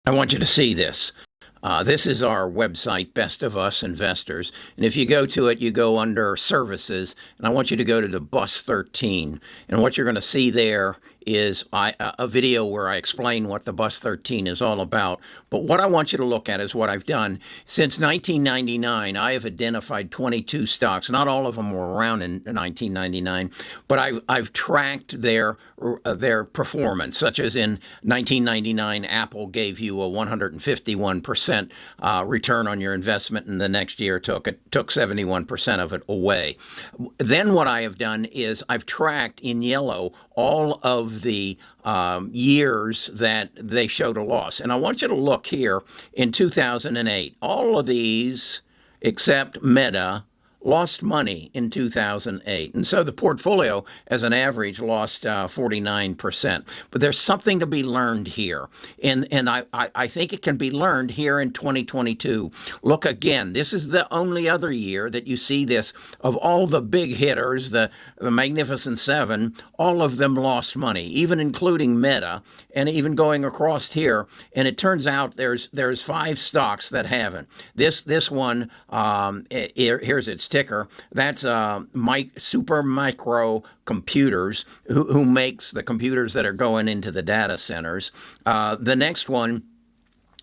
I want you to see this. This is our website, Best of Us Investors. And if you go to it, you go under Services, and I want you to go to the Bus 13. And what you're going to see there is a video where I explain what the Bus 13 is all about. But what I want you to look at is what I've done. Since 1999, I have identified 22 stocks. Not all of them were around in 1999, but I've tracked their performance, such as in 1999, Apple gave you a 151% return on your investment, and the next year took 71% of it away. Then what I have done is I've tracked in yellow all of the years that they showed a loss. And I want you to look here in 2008. All of these, except Meta, lost money in 2008. And so the portfolio, as an average, lost 49%. But there's something to be learned here. And I think it can be learned here in 2022. Look again, this is the only other year that you see this. Of all the big hitters, the Magnificent Seven, all of them lost money, even including Meta, and even going across here. And it turns out there's 5 stocks that haven't. This one, here's its ticker. That's Super Micro Computers, who makes the computers that are going into the data centers. The next one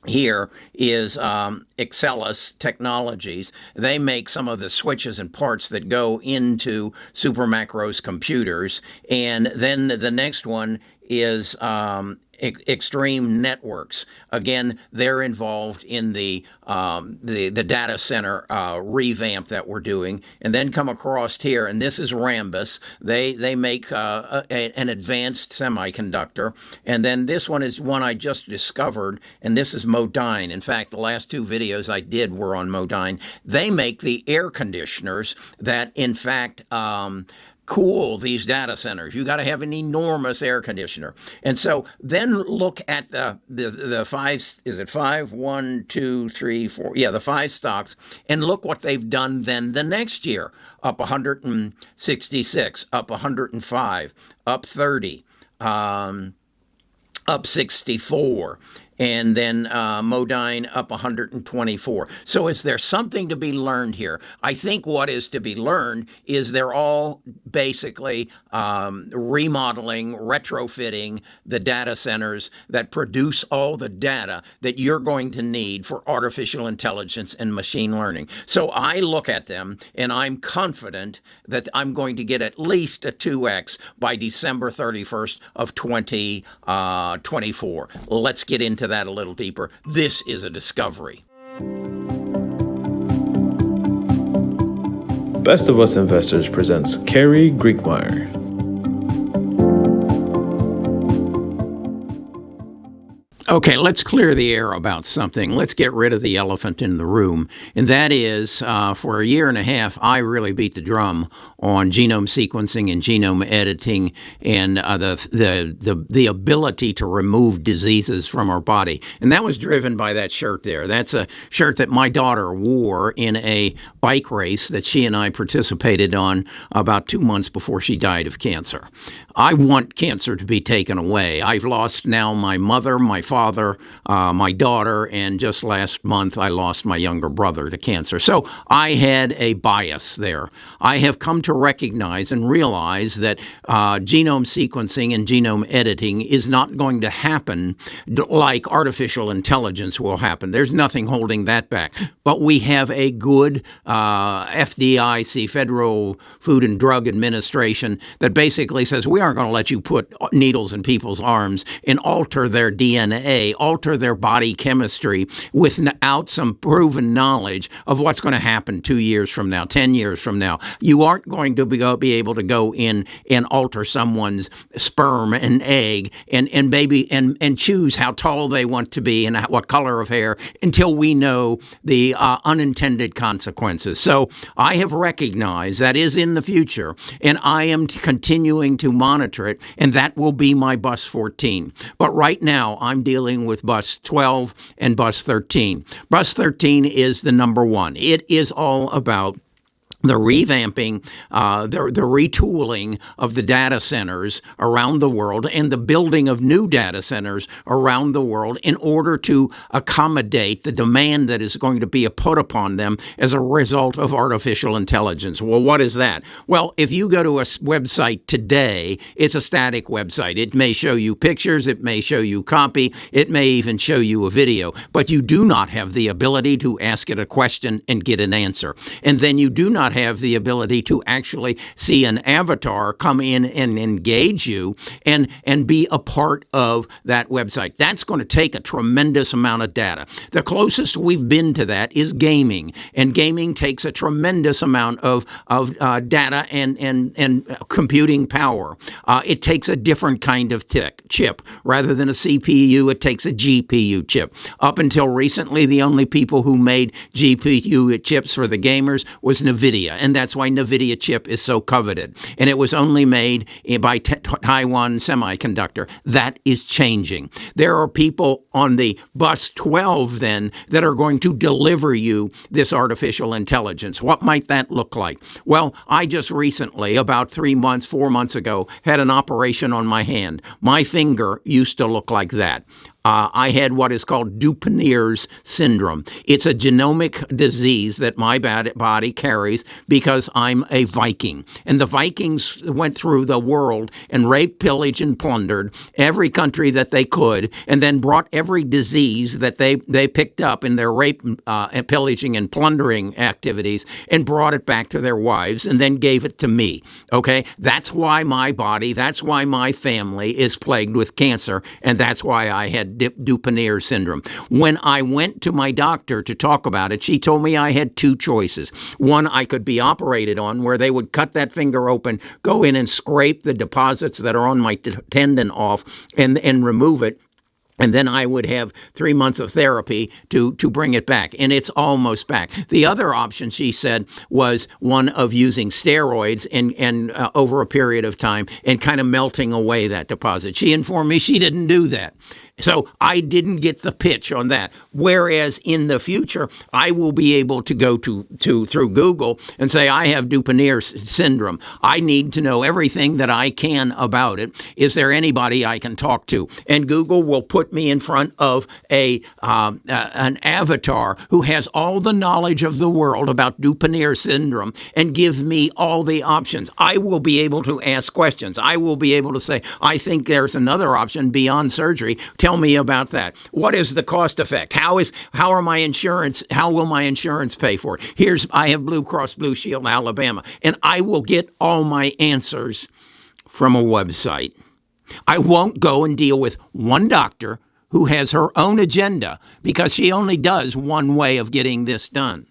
here is Excelis Technologies. They make some of the switches and parts that go into Supermacro's computers. And then the next one is Extreme Networks. Again, they're involved in the data center revamp that we're doing. And then come across here, and this is Rambus. They make an advanced semiconductor. And then this one is one I just discovered, and this is Modine. In fact, the last 2 videos I did were on Modine. They make the air conditioners that, in fact, cool these data centers. You got to have an enormous air conditioner. And so then look at the 5, is it 5? 1, 2, 3, 4. Yeah, the 5 stocks, and look what they've done then the next year. Up 166, up 105, up 30, up 64. And then Modine up 124. So is there something to be learned here? I think what is to be learned is they're all basically remodeling, retrofitting the data centers that produce all the data that you're going to need for artificial intelligence and machine learning. So I look at them and I'm confident that I'm going to get at least a 2x by December 31st of 2024. Let's get into that a little deeper. This is a discovery. Best of Us Investors presents Kerry Griegmeyer. Okay, let's clear the air about something. Let's get rid of the elephant in the room. And that is, for a year and a half, I really beat the drum on genome sequencing and genome editing and the ability to remove diseases from our body. And that was driven by that shirt there. That's a shirt that my daughter wore in a bike race that she and I participated on about 2 months before she died of cancer. I want cancer to be taken away. I've lost now my mother, my father, my daughter, and just last month I lost my younger brother to cancer. So I had a bias there. I have come to recognize and realize that genome sequencing and genome editing is not going to happen like artificial intelligence will happen. There's nothing holding that back. But we have a good FDIC, Federal Food and Drug Administration, that basically says we aren't going to let you put needles in people's arms and alter their DNA, alter their body chemistry without some proven knowledge of what's going to happen 2 years from now, 10 years from now. You aren't going to be able to go in and alter someone's sperm and egg and choose how tall they want to be and what color of hair until we know the unintended consequences. So I have recognized that is in the future, and I am continuing to monitor it, and that will be my bus 14. But right now, I'm dealing with bus 12 and bus 13. Bus 13 is the number one. It is all about the revamping, the retooling of the data centers around the world and the building of new data centers around the world in order to accommodate the demand that is going to be put upon them as a result of artificial intelligence. Well, what is that? Well, if you go to a website today, it's a static website. It may show you pictures, it may show you copy, it may even show you a video, but you do not have the ability to ask it a question and get an answer. And then you do not have the ability to actually see an avatar come in and engage you and be a part of that website. That's going to take a tremendous amount of data. The closest we've been to that is gaming, and gaming takes a tremendous amount of data and computing power. It takes a different kind of chip. Rather than a CPU, it takes a GPU chip. Up until recently, the only people who made GPU chips for the gamers was NVIDIA, and that's why NVIDIA chip is so coveted. And it was only made by Taiwan Semiconductor. That is changing. There are people on the bus 12 then that are going to deliver you this artificial intelligence. What might that look like? Well, I just recently, about 4 months ago, had an operation on my hand. My finger used to look like that. I had what is called Dupuytren's syndrome. It's a genomic disease that my body carries because I'm a Viking. And the Vikings went through the world and raped, pillaged, and plundered every country that they could, and then brought every disease that they picked up in their rape, pillaging, and plundering activities and brought it back to their wives and then gave it to me. Okay? That's why my body, that's why my family is plagued with cancer, and that's why I had Dupuytren's syndrome. When I went to my doctor to talk about it, she told me I had two choices. One, I could be operated on, where they would cut that finger open, go in and scrape the deposits that are on my tendon off and remove it. And then I would have 3 months of therapy to bring it back. And it's almost back. The other option, she said, was one of using steroids and over a period of time and kind of melting away that deposit. She informed me she didn't do that. So I didn't get the pitch on that. Whereas in the future, I will be able to go through Google and say, I have Dupuytren's syndrome. I need to know everything that I can about it. Is there anybody I can talk to? And Google will put me in front of an avatar who has all the knowledge of the world about Dupuytren's syndrome and give me all the options. I will be able to ask questions. I will be able to say, I think there's another option beyond surgery. Tell me about that. What is the cost effect? How will my insurance pay for it? I have Blue Cross Blue Shield Alabama, and I will get all my answers from a website. I won't go and deal with one doctor who has her own agenda because she only does one way of getting this done.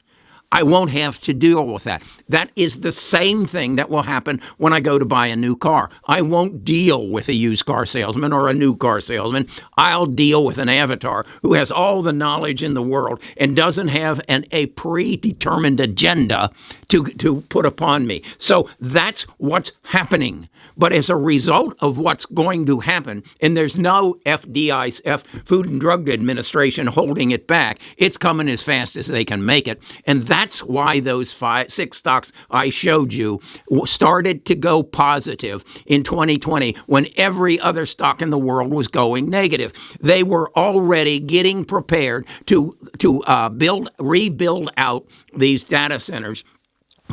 I won't have to deal with that. That is the same thing that will happen when I go to buy a new car. I won't deal with a used car salesman or a new car salesman. I'll deal with an avatar who has all the knowledge in the world and doesn't have a predetermined agenda to put upon me. So that's what's happening. But as a result of what's going to happen, and there's no Food and Drug Administration holding it back, it's coming as fast as they can make it. And that's why those 6 stocks I showed you started to go positive in 2020 when every other stock in the world was going negative. They were already getting prepared to rebuild out these data centers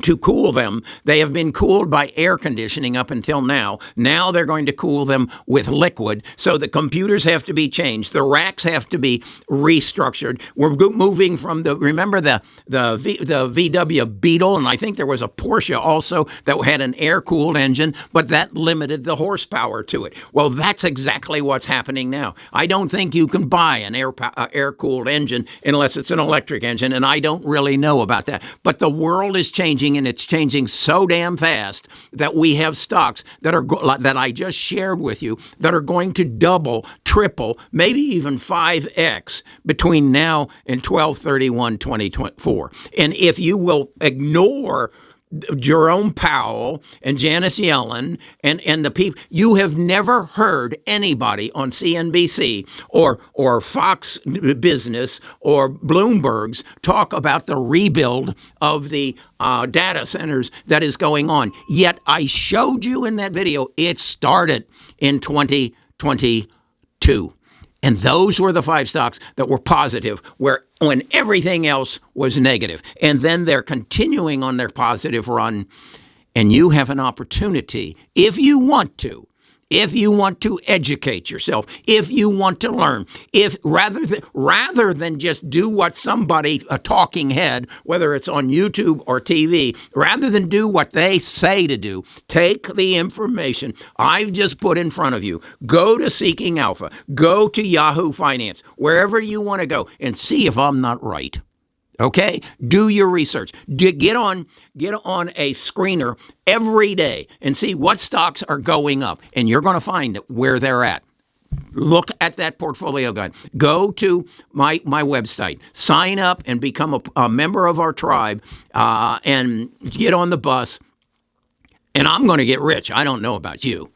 to cool them. They have been cooled by air conditioning up until now. Now they're going to cool them with liquid. So the computers have to be changed. The racks have to be restructured. We're moving from remember the VW Beetle, and I think there was a Porsche also that had an air-cooled engine, but that limited the horsepower to it. Well, that's exactly what's happening now. I don't think you can buy an air-cooled engine unless it's an electric engine, and I don't really know about that. But the world is changing, and it's changing so damn fast that we have stocks that I just shared with you that are going to double, triple, maybe even 5x between now and 12/31/2024. And if you will ignore Jerome Powell and Janet Yellen and the people. You have never heard anybody on CNBC or Fox Business or Bloomberg's talk about the rebuild of the data centers that is going on. Yet I showed you in that video, it started in 2022. And those were the 5 stocks that were positive, when everything else was negative. And then they're continuing on their positive run. And you have an opportunity, if you want to educate yourself, if you want to learn, if rather than just do what somebody, a talking head, whether it's on YouTube or TV, rather than do what they say to do, take the information I've just put in front of you. Go to Seeking Alpha, go to Yahoo Finance, wherever you want to go, and see if I'm not right. Okay, do your research. Get on a screener every day and see what stocks are going up, and you're going to find where they're at. Look at that portfolio guide. Go to my website, sign up, and become a member of our tribe, and get on the bus. And I'm going to get rich. I don't know about you.